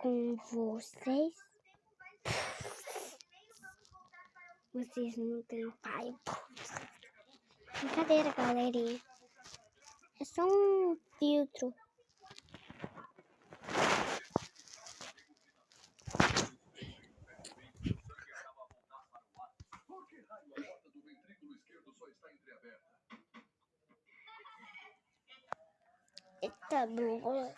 com vocês. Vocês não têm pai. Brincadeira, galerinha. É só um filtro. Eita, bom.